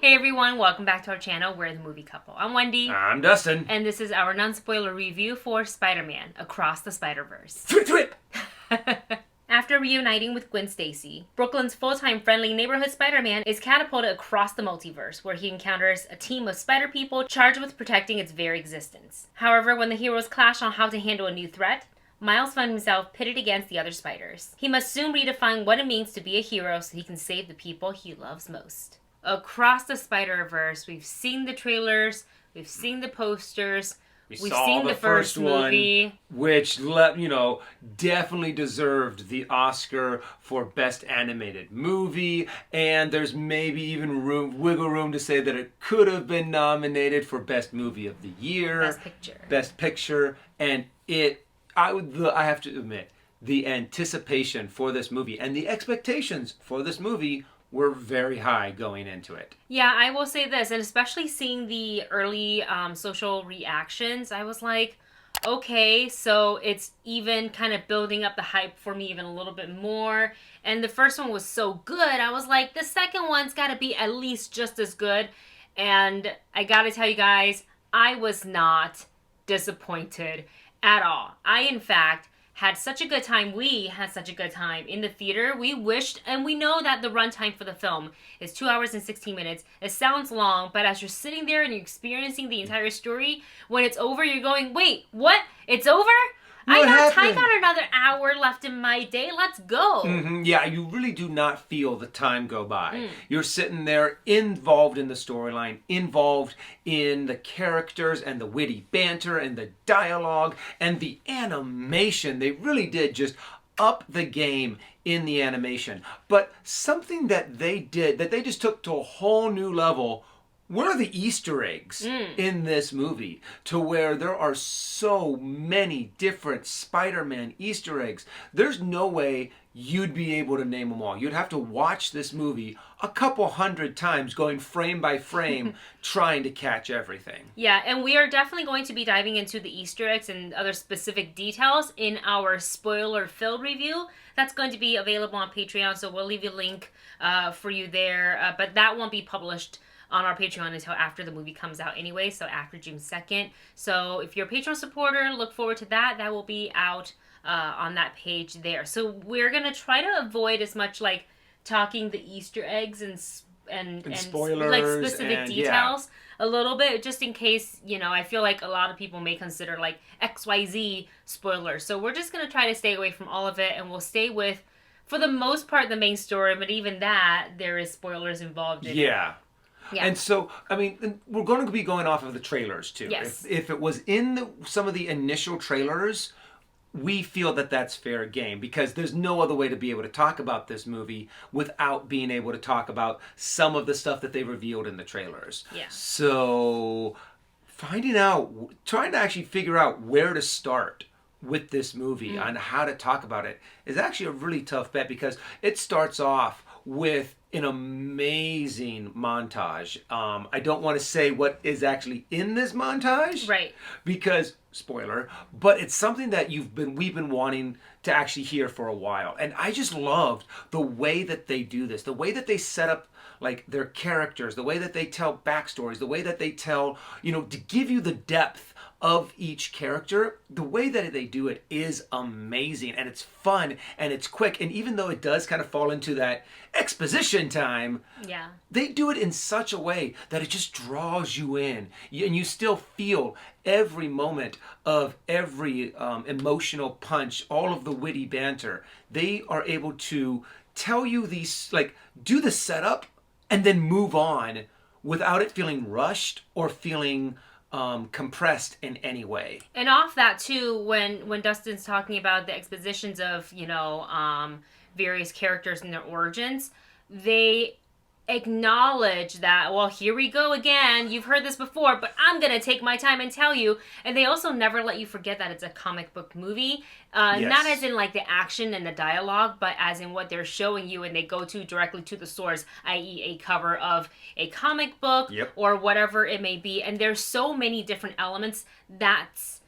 Hey everyone, welcome back to our channel, We're the Movie Couple. I'm Wendy. I'm Dustin. And this is our non-spoiler review for Spider-Man, Across the Spiderverse. Thwip! After reuniting with Gwen Stacy, Brooklyn's full-time friendly neighborhood Spider-Man is catapulted across the multiverse, where he encounters a team of spider people charged with protecting its very existence. However, when the heroes clash on how to handle a new threat, Miles finds himself pitted against the other spiders. He must soon redefine what it means to be a hero so he can save the people he loves most. Across the Spider-Verse, we've seen the trailers, we've seen the posters, we've seen the first movie. One, which, definitely deserved the Oscar for Best Animated Movie, and there's maybe even wiggle room to say that it could have been nominated for Best Movie of the Year. Best Picture. And I have to admit, the anticipation for this movie and the expectations for this movie were very high going into it. Yeah, I will say this, and especially seeing the early social reactions, I was like, okay, so it's even kind of building up the hype for me even a little bit more. And the first one was so good, I was like, the second one's got to be at least just as good. And I got to tell you guys, I was not disappointed at all. I, in fact, had such a good time. We had such a good time in the theater. We wished, and we know that the runtime for the film is 2 hours and 16 minutes. It sounds long, but as you're sitting there and you're experiencing the entire story, when it's over, you're going, wait, what? It's over? I got another hour left in my day. Let's go. Mm-hmm. Yeah, you really do not feel the time go by. You're sitting there involved in the storyline, involved in the characters and the witty banter and the dialogue and the animation. They really did just up the game in the animation. But something that they did, that they just took to a whole new level, were the Easter eggs in this movie, to where there are so many different Spider-Man Easter eggs. There's no way you'd be able to name them all. You'd have to watch this movie a couple hundred times, going frame by frame, trying to catch everything. Yeah, and we are definitely going to be diving into the Easter eggs and other specific details in our spoiler-filled review. That's going to be available on Patreon, so we'll leave a link for you there. But that won't be published on our Patreon until after the movie comes out anyway, so after June 2nd. So if you're a Patreon supporter, look forward to that. That will be out on that page there. So we're going to try to avoid as much talking the Easter eggs and spoilers, specific details a little bit, just in case, I feel like a lot of people may consider XYZ spoilers. So we're just going to try to stay away from all of it, and we'll stay with, for the most part, the main story, but even that, there is spoilers involved in it. Yeah. And so, we're going to be going off of the trailers, too. Yes. If it was in some of the initial trailers, we feel that that's fair game, because there's no other way to be able to talk about this movie without being able to talk about some of the stuff that they revealed in the trailers. Yeah. So, trying to actually figure out where to start with this movie on how to talk about it is actually a really tough bet, because it starts off with an amazing montage. I don't want to say what is actually in this montage, right? Because spoiler, but it's something that we've been wanting to actually hear for a while, and I just loved the way that they do this, the way that they set up their characters, the way that they tell backstories, the way that they tell, to give you the depth of each character. The way that they do it is amazing, and it's fun, and it's quick, and even though it does kind of fall into that exposition time, they do it in such a way that it just draws you in, and you still feel every moment of every emotional punch, all of the witty banter. They are able to tell you these, do the setup and then move on without it feeling rushed or feeling compressed in any way. And off that too, when Dustin's talking about the expositions of various characters and their origins, they acknowledge that, well, here we go again. You've heard this before, but I'm going to take my time and tell you. And they also never let you forget that it's a comic book movie. Not as in the action and the dialogue, but as in what they're showing you, and they go directly to the source, i.e. a cover of a comic book or whatever it may be. And there's so many different elements that's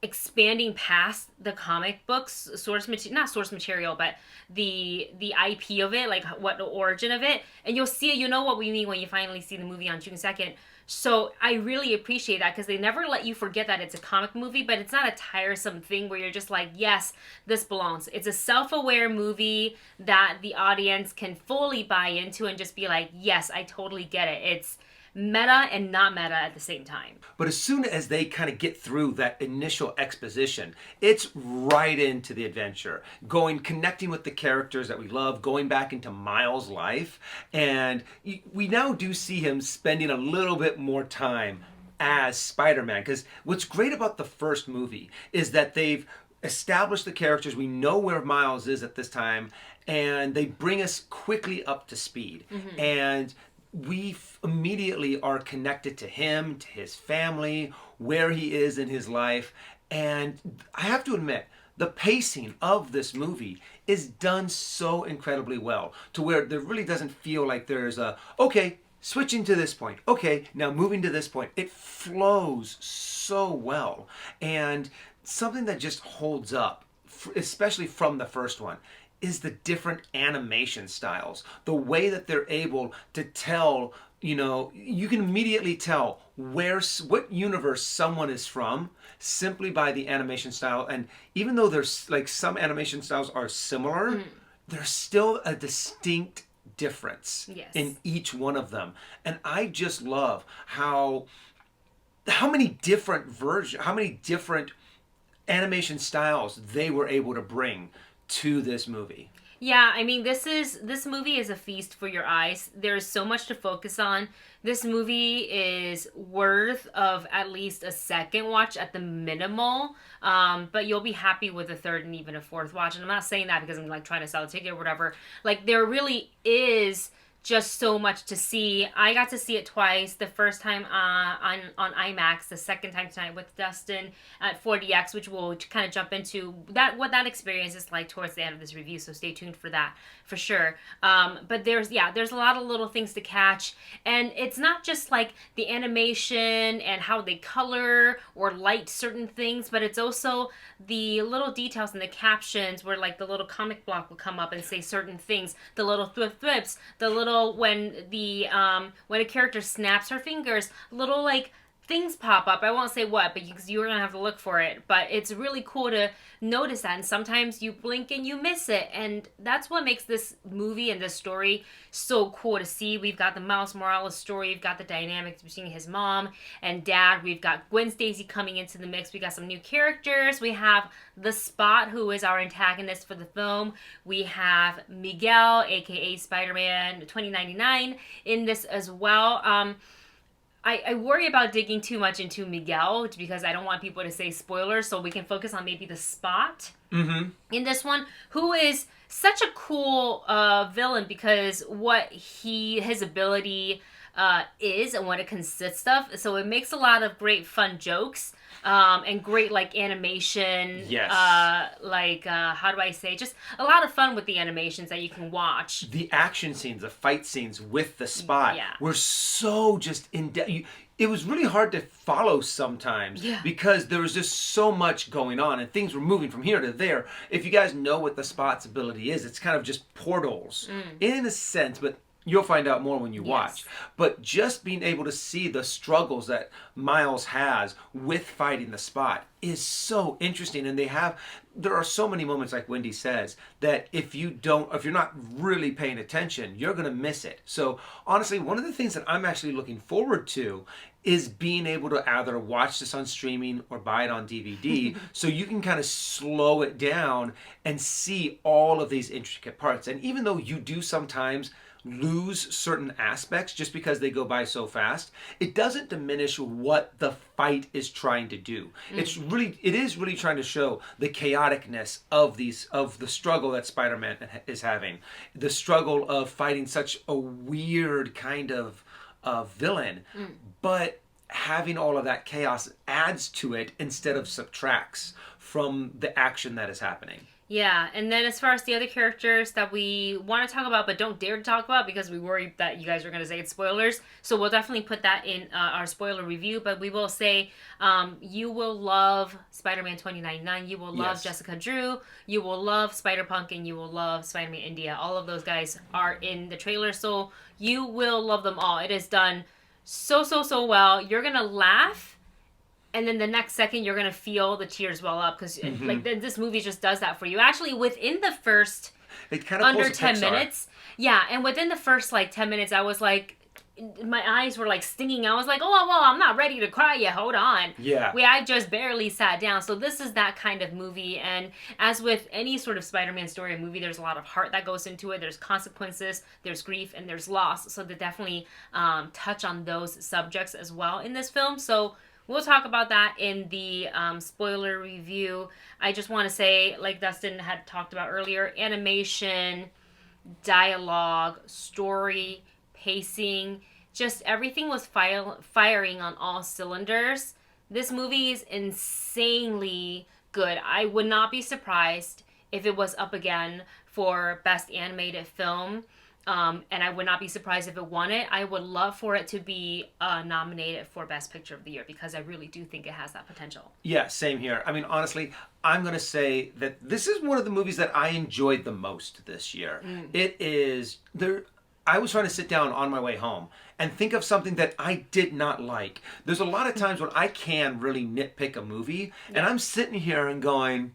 expanding past the comic books source material, not source material, but the IP of it, like what the origin of it, and you'll see it. You know what we mean when you finally see the movie on June 2nd. So I really appreciate that because they never let you forget that it's a comic movie, but it's not a tiresome thing where you're just like, yes, this belongs. It's a self-aware movie that the audience can fully buy into and just be like, yes, I totally get it. It's meta and not meta at the same time. But as soon as they kind of get through that initial exposition, it's right into the adventure, connecting with the characters that we love, going back into Miles' life. And we now do see him spending a little bit more time as Spider-Man. Because what's great about the first movie is that they've established the characters. We know where Miles is at this time, and they bring us quickly up to speed. Mm-hmm. And we immediately are connected to him, to his family, where he is in his life. And I have to admit, the pacing of this movie is done so incredibly well to where there really doesn't feel like there's okay, switching to this point. Okay, now moving to this point. It flows so well. And something that just holds up, especially from the first one, is the different animation styles. The way that they're able to tell, you can immediately tell what universe someone is from simply by the animation style. And even though there's like some animation styles are similar, there's still a distinct difference in each one of them. And I just love how many different how many different animation styles they were able to bring to this movie. Yeah, I mean, this movie is a feast for your eyes. There's so much to focus on. This movie is worth of at least a second watch at the minimal. But you'll be happy with a third and even a fourth watch. And I'm not saying that because I'm like trying to sell a ticket or whatever. Like, there really is just so much to see. I got to see it twice. The first time on IMAX, the second time tonight with Dustin at 4DX, which we'll kind of jump into what that experience is like towards the end of this review. So stay tuned for that for sure. But there's a lot of little things to catch, and it's not just like the animation and how they color or light certain things, but it's also the little details in the captions where like the little comic block will come up and say certain things, the little thrips, the little when a character snaps her fingers, little like things pop up. I won't say what, but you're gonna have to look for it. But it's really cool to notice that, and sometimes you blink and you miss it, and that's what makes this movie and this story so cool to see. We've got the Miles Morales story, we've got the dynamics between his mom and dad, we've got Gwen Stacy coming into the mix, we got some new characters, we have the Spot, who is our antagonist for the film, we have Miguel, aka Spider-Man 2099, in this as well. I worry about digging too much into Miguel because I don't want people to say spoilers, so we can focus on maybe the Spot in this one, who is such a cool villain because what his ability is and what it consists of. So it makes a lot of great fun jokes and great like animation. Yes. How do I say? Just a lot of fun with the animations that you can watch. The action scenes, the fight scenes with the Spot were so just in depth. It was really hard to follow sometimes because there was just so much going on and things were moving from here to there. If you guys know what the Spot's ability is, it's kind of just portals in a sense, but you'll find out more when you watch. But just being able to see the struggles that Miles has with fighting the Spot is so interesting. And there are so many moments, like Wendy says, that if you're not really paying attention, you're going to miss it. So honestly, one of the things that I'm actually looking forward to is being able to either watch this on streaming or buy it on DVD so you can kind of slow it down and see all of these intricate parts. And even though you do sometimes lose certain aspects just because they go by so fast, it doesn't diminish what the fight is trying to do. It is really trying to show the chaoticness of the struggle that Spider-Man is having, the struggle of fighting such a weird kind of villain, but having all of that chaos adds to it instead of subtracts from the action that is happening. Yeah, and then as far as the other characters that we want to talk about but don't dare to talk about because we worry that you guys are going to say it's spoilers, so we'll definitely put that in our spoiler review. But we will say you will love Spider-Man 2099, you will love Yes. Jessica Drew, you will love Spider-Punk, and you will love Spider-Man India. All of those guys are in the trailer, so you will love them all. It is done so well. You're going to laugh, and then the next second you're gonna feel the tears well up because like this movie just does that for you. Actually, within the first It kind of under pulls a 10 Pixar. minutes, yeah, and within the first like 10 minutes, I was like, my eyes were like stinging. I was like, oh well, I'm not ready to cry yet. Hold on. Yeah. I just barely sat down. So this is that kind of movie, and as with any sort of Spider-Man story or movie, there's a lot of heart that goes into it. There's consequences, there's grief, and there's loss. So they definitely touch on those subjects as well in this film. So we'll talk about that in the spoiler review. I just want to say, like Dustin had talked about earlier, animation, dialogue, story, pacing, just everything was firing on all cylinders. This movie is insanely good. I would not be surprised if it was up again for Best Animated Film. And I would not be surprised if it won it. I would love for it to be nominated for Best Picture of the Year because I really do think it has that potential. Yeah, same here. I mean, honestly, I'm going to say that this is one of the movies that I enjoyed the most this year. It is there. I was trying to sit down on my way home and think of something that I did not like. There's a lot of times when I can really nitpick a movie, and I'm sitting here and going,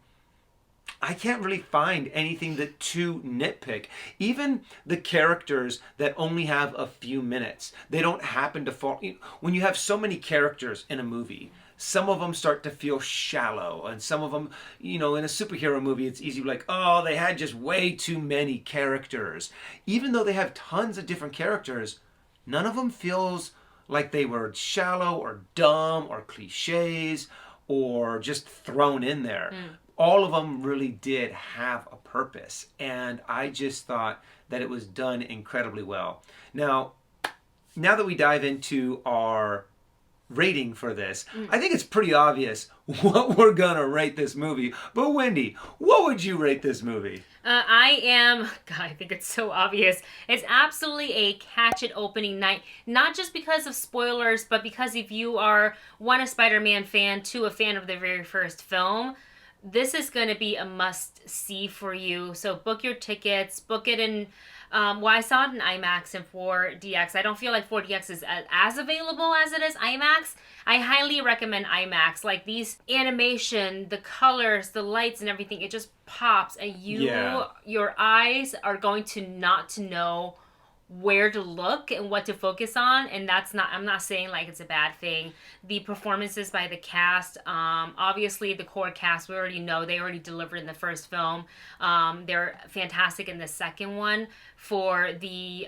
I can't really find anything that to nitpick. Even the characters that only have a few minutes, they don't happen to fall. When you have so many characters in a movie, some of them start to feel shallow, and some of them, in a superhero movie, it's easy like, oh, they had just way too many characters. Even though they have tons of different characters, none of them feels like they were shallow or dumb or cliches or just thrown in there. All of them really did have a purpose, and I just thought that it was done incredibly well. Now that we dive into our rating for this, I think it's pretty obvious what we're gonna rate this movie. But Wendy, what would you rate this movie? God, I think it's so obvious. It's absolutely a catch it opening night. Not just because of spoilers, but because if you are one, a Spider-Man fan, two, a fan of the very first film, this is going to be a must see for you. So book your tickets, book it in. I saw it in IMAX and 4DX. I don't feel like 4DX is as available as it is IMAX. I highly recommend IMAX. Like these animation, the colors, the lights, and everything, it just pops, and your eyes are going to not to know where to look and what to focus on, and I'm not saying like it's a bad thing. The performances by the cast, obviously the core cast, we already know they already delivered in the first film. They're fantastic in the second one. For the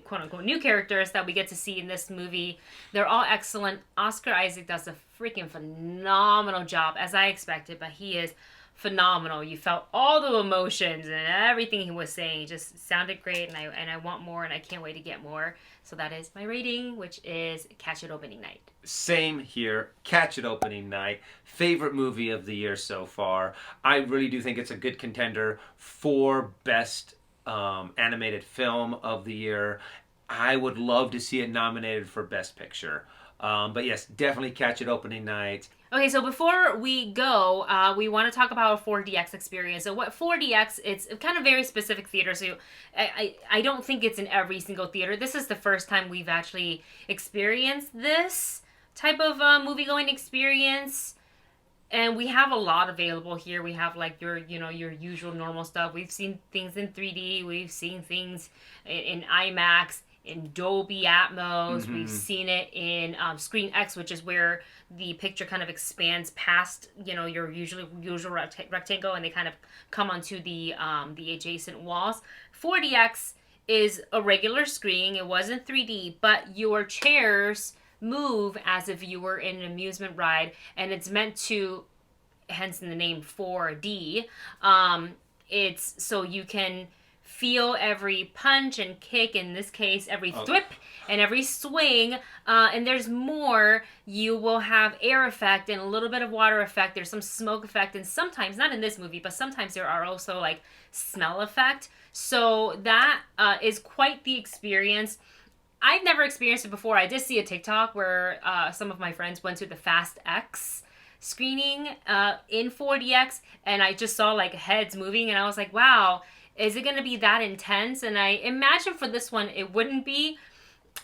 quote unquote new characters that we get to see in this movie, they're all excellent. Oscar Isaac does a freaking phenomenal job, as I expected, but he is phenomenal. You felt all the emotions and everything he was saying. Just sounded great, and I want more, and I can't wait to get more. So that is my rating, which is Catch It Opening Night. Same here. Catch It Opening Night. Favorite movie of the year so far. I really do think it's a good contender for Best Animated Film of the year. I would love to see it nominated for Best Picture. But yes, definitely Catch It Opening Night. Okay, so before we go, we want to talk about a 4DX experience. So what 4DX, it's kind of very specific theater, so I don't think it's in every single theater. This is the first time we've actually experienced this type of movie-going experience. And we have a lot available here. We have like your usual normal stuff. We've seen things in 3D. We've seen things in IMAX, in Dolby Atmos. Mm-hmm. We've seen it in Screen X, which is where the picture kind of expands past your usual rectangle, and they kind of come onto the adjacent walls. 4DX is a regular screen. It wasn't 3D, but your chairs move as if you were in an amusement ride, and it's meant to, hence the name 4D. It's so you can feel every punch and kick, in this case, every thwip and every swing. And there's more. You will have air effect and a little bit of water effect. There's some smoke effect, and sometimes, not in this movie, but sometimes there are also like smell effect. So that is quite the experience. I've never experienced it before. I did see a TikTok where some of my friends went to the Fast X screening in 4DX, and I just saw like heads moving, and I was like, wow, is it going to be that intense? And I imagine for this one it wouldn't be.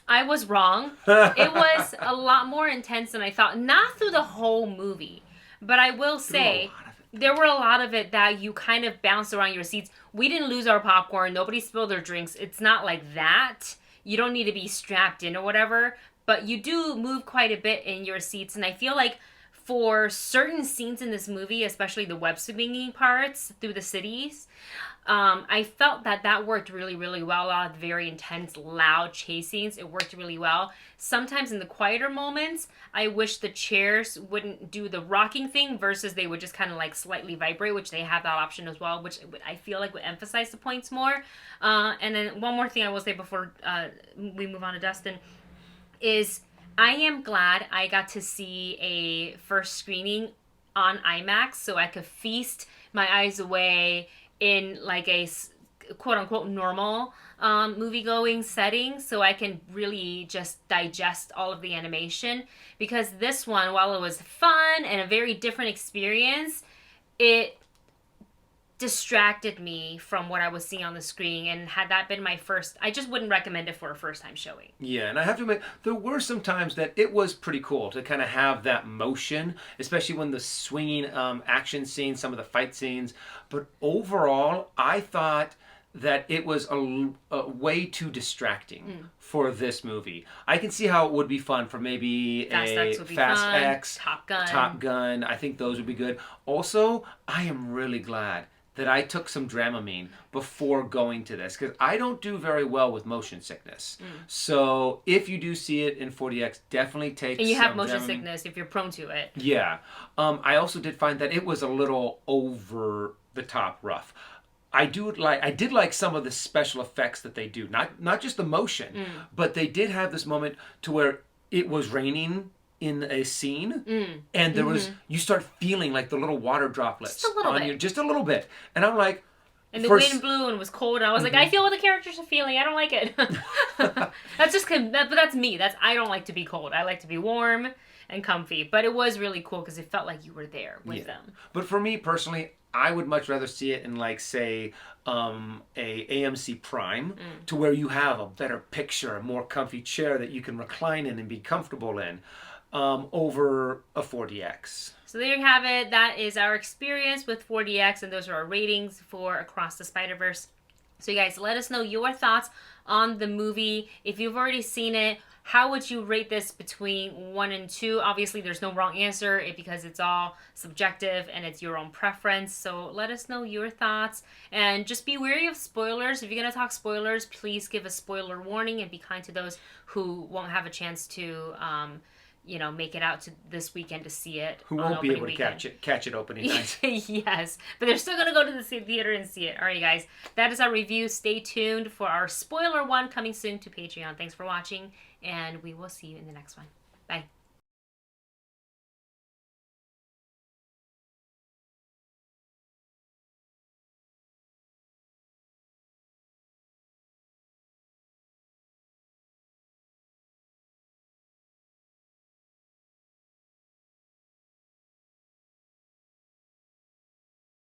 I was wrong. It was a lot more intense than I thought. Not through the whole movie, but I will say there were a lot of it that you kind of bounced around your seats. We didn't lose our popcorn. Nobody spilled their drinks. It's not like that. You don't need to be strapped in or whatever, but you do move quite a bit in your seats. And I feel like for certain scenes in this movie, especially the web swinging parts through the cities, I felt that worked really, really well. A lot of very intense, loud chase scenes, it worked really well. Sometimes in the quieter moments, I wish the chairs wouldn't do the rocking thing versus they would just kind of like slightly vibrate, which they have that option as well, which I feel like would emphasize the points more. And then one more thing I will say before we move on to Dustin is I am glad I got to see a first screening on IMAX so I could feast my eyes away in like a quote-unquote normal movie-going setting so I can really just digest all of the animation, because this one, while it was fun and a very different experience, it distracted me from what I was seeing on the screen, and had that been my first, I just wouldn't recommend it for a first time showing. Yeah, and I have to admit, there were some times that it was pretty cool to kind of have that motion, especially when the swinging action scenes, some of the fight scenes. But overall, I thought that it was a way too distracting for this movie. I can see how it would be fun for maybe Fast X, Top Gun. I think those would be good. Also, I am really glad that I took some Dramamine before going to this, because I don't do very well with motion sickness. So if you do see it in 4DX, definitely take some. And you have motion Dramamine. sickness if you're prone to it. Yeah. I also did find that it was a little over the top rough. I did like some of the special effects that they do. Not just the motion, but they did have this moment to where it was raining in a scene, and there was, you start feeling like the little water droplets just a little bit. you, just a little bit, and I'm like, and the wind blew and was cold, and I was like, I feel what the characters are feeling. I don't like it. That's just, but that's me. I don't like to be cold. I like to be warm and comfy. But it was really cool because it felt like you were there with them. But for me personally, I would much rather see it in like, say, a AMC Prime, to where you have a better picture, a more comfy chair that you can recline in and be comfortable in, over a 4DX. So there you have it. That is our experience with 4DX, and those are our ratings for Across the Spiderverse. So you guys, let us know your thoughts on the movie. If you've already seen it, how would you rate this between 1 and 2? Obviously, there's no wrong answer because it's all subjective and it's your own preference. So let us know your thoughts. And just be wary of spoilers. If you're going to talk spoilers, please give a spoiler warning and be kind to those who won't have a chance to make it out to this weekend to see it. Who won't be able to catch it opening night. Yes, but they're still going to go to the theater and see it. All right, guys, that is our review. Stay tuned for our spoiler one coming soon to Patreon. Thanks for watching, and we will see you in the next one. Bye.